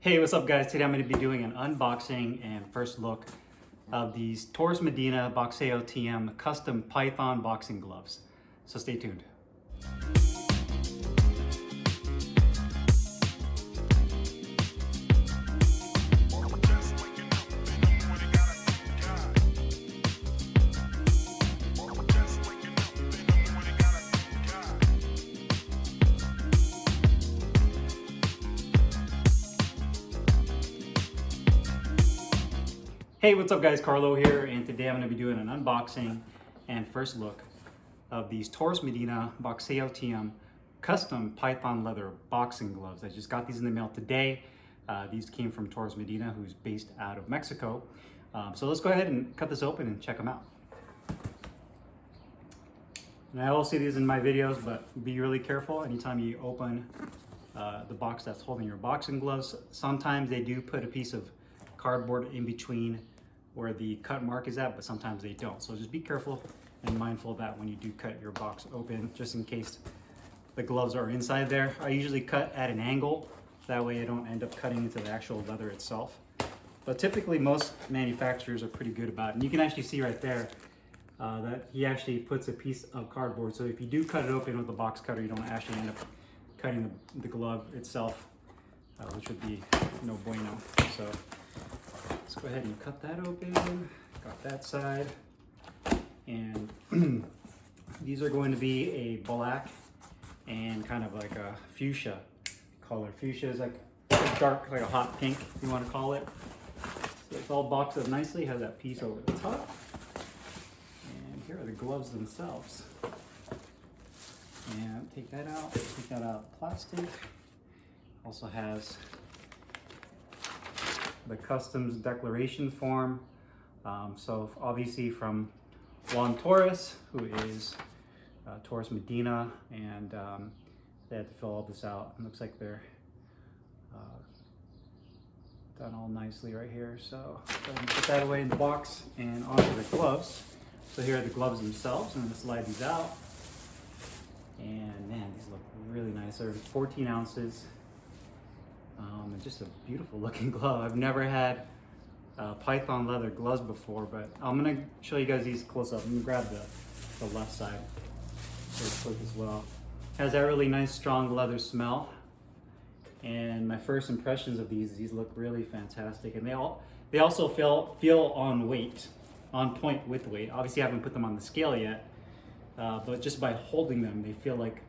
Hey, what's up guys? Today I'm going to be doing an unboxing and first look of these Torres Medina Boxeo TM custom Python boxing gloves. So stay tuned. Hey, what's up guys? Carlo here, and today I'm going to be doing an unboxing and first look of these Torres Medina Boxeo TM custom Python leather boxing gloves. I just got these in the mail today. These came from Torres Medina, who's based out of Mexico. So let's go ahead and cut this open and check them out. And I will see these in my videos, but be really careful anytime you open the box that's holding your boxing gloves. Sometimes they do put a piece of cardboard in between where the cut mark is at, but sometimes they don't. So just be careful and mindful of that when you do cut your box open, just in case the gloves are inside there. I usually cut at an angle, that way I don't end up cutting into the actual leather itself. But typically most manufacturers are pretty good about it. And you can actually see right there that he actually puts a piece of cardboard. So if you do cut it open with a box cutter, you don't actually end up cutting the glove itself, which would be no bueno. So let's go ahead and cut that open. Got that side. And these are going to be a black and kind of like a fuchsia color. Fuchsia is like a dark, like a hot pink, if you want to call it. So it's all boxed up nicely, has that piece over the top. And here are the gloves themselves. And take that out of plastic. Also has the customs declaration form. So obviously from Juan Torres, who is Torres Medina, and they had to fill all this out. It looks like they're done all nicely right here. So go ahead and put that away in the box and onto the gloves. So here are the gloves themselves. I'm gonna slide these out. And man, these look really nice. They're 14 ounces. And just a beautiful looking glove. I've never had Python leather gloves before, but I'm gonna show you guys these close up. I'm gonna grab the left side real quick as well. Has that really nice strong leather smell. And my first impressions of these look really fantastic. And they also feel on point with weight. Obviously I haven't put them on the scale yet, but just by holding them, they feel like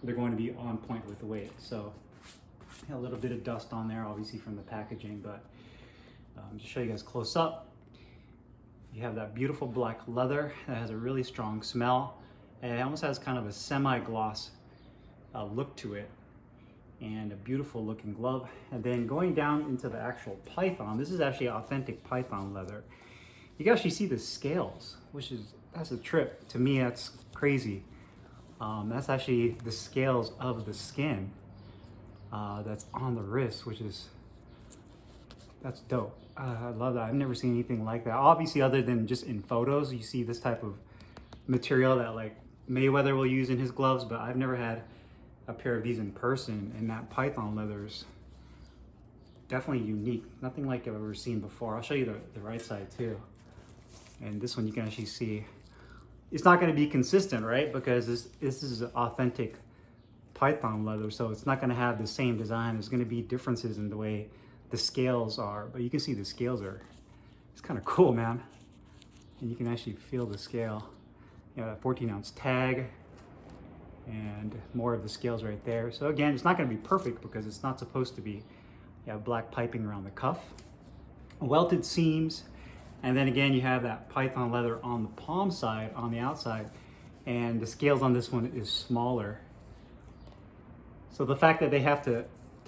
they're going to be on point with the weight. So a little bit of dust on there, obviously from the packaging, but just show you guys close up. You have that beautiful black leather that has a really strong smell, and it almost has kind of a semi-gloss look to it, and a beautiful looking glove. And then going down into the actual Python, this is actually authentic Python leather. You can actually see the scales, that's a trip. To me, that's crazy. That's actually the scales of the skin that's on the wrist, that's dope. I love that. I've never seen anything like that. Obviously, other than just in photos, you see this type of material that like Mayweather will use in his gloves, but I've never had a pair of these in person, and that Python leather is definitely unique. Nothing like I've ever seen before. I'll show you the right side too. And this one you can actually see. It's not going to be consistent, right? Because this is authentic Python leather, so it's not going to have the same design. There's going to be differences in the way the scales are, but you can see the scales it's kind of cool, man. And you can actually feel the scale. You know, that 14 ounce tag and more of the scales right there. So again, it's not going to be perfect because it's not supposed to be. You have black piping around the cuff, welted seams, and then again you have that Python leather on the palm side, on the outside, and the scales on this one is smaller. So the fact that they have to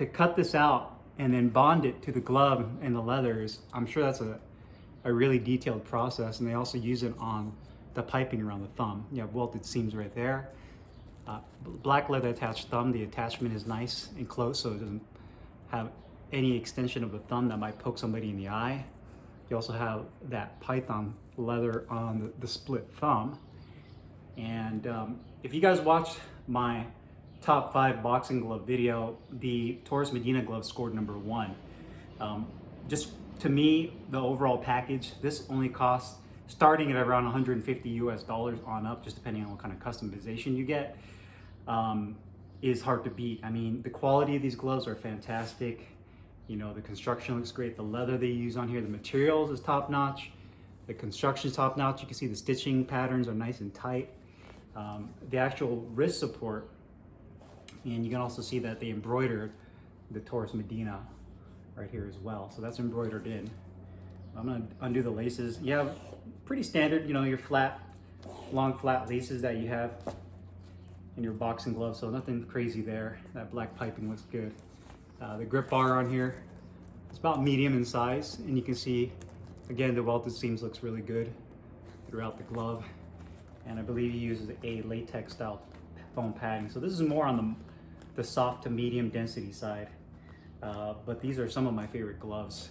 cut this out and then bond it to the glove and the leathers, I'm sure that's a really detailed process. And they also use it on the piping around the thumb. You have welted seams right there. Black leather attached thumb. The attachment is nice and close, so it doesn't have any extension of the thumb that might poke somebody in the eye. You also have that Python leather on the split thumb. And if you guys watched my top 5 boxing glove video, the Torres Medina glove scored #1. Just to me, the overall package, this only costs, starting at around 150 US dollars on up, just depending on what kind of customization you get, is hard to beat. I mean, the quality of these gloves are fantastic. You know, the construction looks great. The leather they use on here, the materials is top notch. The construction is top notch. You can see the stitching patterns are nice and tight. The actual wrist support, and you can also see that they embroidered the Torres Medina right here as well. So that's embroidered in. I'm gonna undo the laces. You have pretty standard, you know, your flat, long flat laces that you have in your boxing gloves, so nothing crazy there. That black piping looks good. The grip bar on here, it's about medium in size, and you can see, again, the welted seams looks really good throughout the glove. And I believe he uses a latex style foam padding. So this is more on the soft to medium density side. But these are some of my favorite gloves.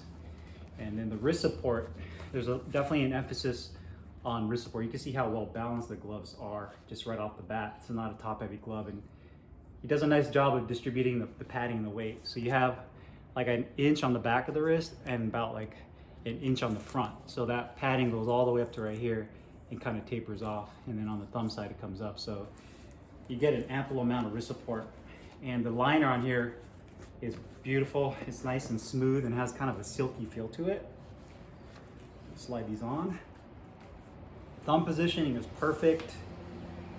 And then the wrist support, there's definitely an emphasis on wrist support. You can see how well balanced the gloves are just right off the bat. It's not a top heavy glove, and he does a nice job of distributing the padding and the weight. So you have like an inch on the back of the wrist and about like an inch on the front. So that padding goes all the way up to right here and kind of tapers off. And then on the thumb side, it comes up. So you get an ample amount of wrist support. And the liner on here is beautiful. It's nice and smooth and has kind of a silky feel to it. Slide these on. Thumb positioning is perfect.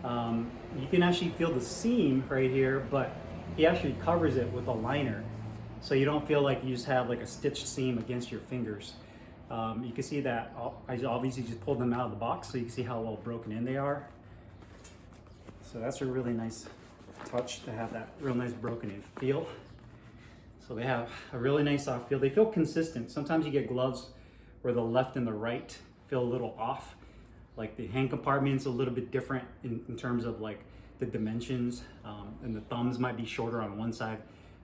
You can actually feel the seam right here, but he actually covers it with a liner. So you don't feel like you just have like a stitched seam against your fingers. You can see that I obviously just pulled them out of the box, so you can see how well broken in they are. So that's a really nice touch to have that real nice broken in feel. So they have a really nice soft feel. They feel consistent. Sometimes you get gloves where the left and the right feel a little off. Like the hand compartment's a little bit different in terms of like the dimensions, and the thumbs might be shorter on one side,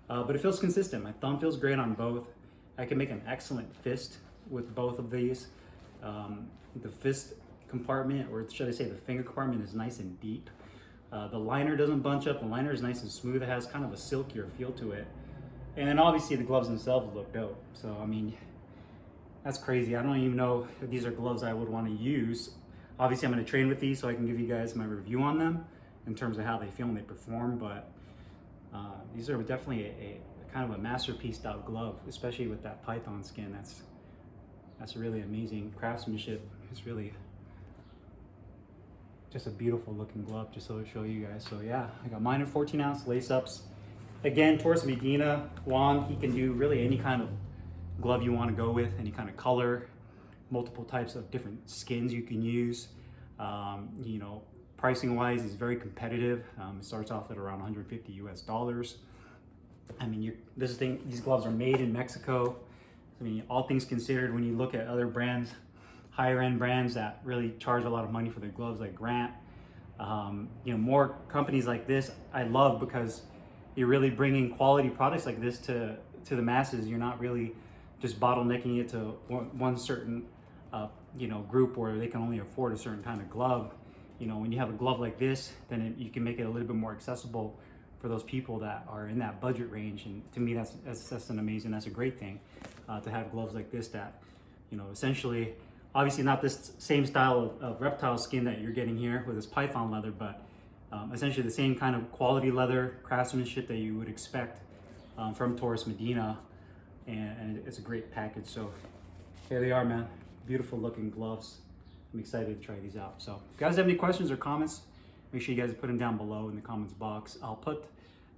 but it feels consistent. My thumb feels great on both. I can make an excellent fist with both of these. The fist compartment, or should I say the finger compartment, is nice and deep. The liner doesn't bunch up. The liner is nice and smooth. It has kind of a silkier feel to it. And then obviously the gloves themselves look dope. So, I mean, that's crazy. I don't even know if these are gloves I would want to use. Obviously I'm going to train with these so I can give you guys my review on them in terms of how they feel and they perform. But these are definitely a kind of a masterpiece style glove, especially with that python skin. That's really amazing craftsmanship. It's really just a beautiful looking glove, just so to show you guys. So yeah, I got mine in 14 ounce lace ups. Again, Torres Medina, Juan, he can do really any kind of glove you want to go with, any kind of color, multiple types of different skins you can use. You know, pricing wise is very competitive. It starts off at around 150 US dollars. I mean, these gloves are made in Mexico. I mean, all things considered, when you look at other brands, higher end brands that really charge a lot of money for their gloves, like Grant, you know, more companies like this I love, because you're really bringing quality products like this to the masses. You're not really just bottlenecking it to one certain you know, group where they can only afford a certain kind of glove. You know, when you have a glove like this, then you can make it a little bit more accessible for those people that are in that budget range. And to me, that's an amazing, that's a great thing, to have gloves like this that, you know, essentially, obviously not this same style of reptile skin that you're getting here with this python leather, but essentially the same kind of quality leather craftsmanship that you would expect from Torres Medina, and it's a great package. So here they are, man. Beautiful looking gloves. I'm excited to try these out. So if you guys have any questions or comments, make sure you guys put them down below in the comments box. I'll put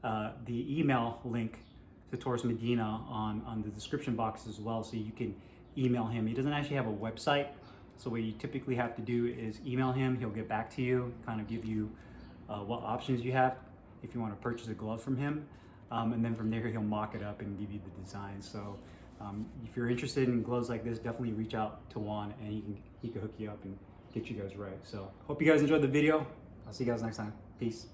the email link to Torres Medina on the description box as well, so you can email him. He doesn't actually have a website, so what you typically have to do is email him. He'll get back to you, kind of give you what options you have if you want to purchase a glove from him, and then from there he'll mock it up and give you the design. So if you're interested in gloves like this, definitely reach out to Juan, and he can hook you up and get you guys right. So hope you guys enjoyed the video. I'll see you guys next time. Peace.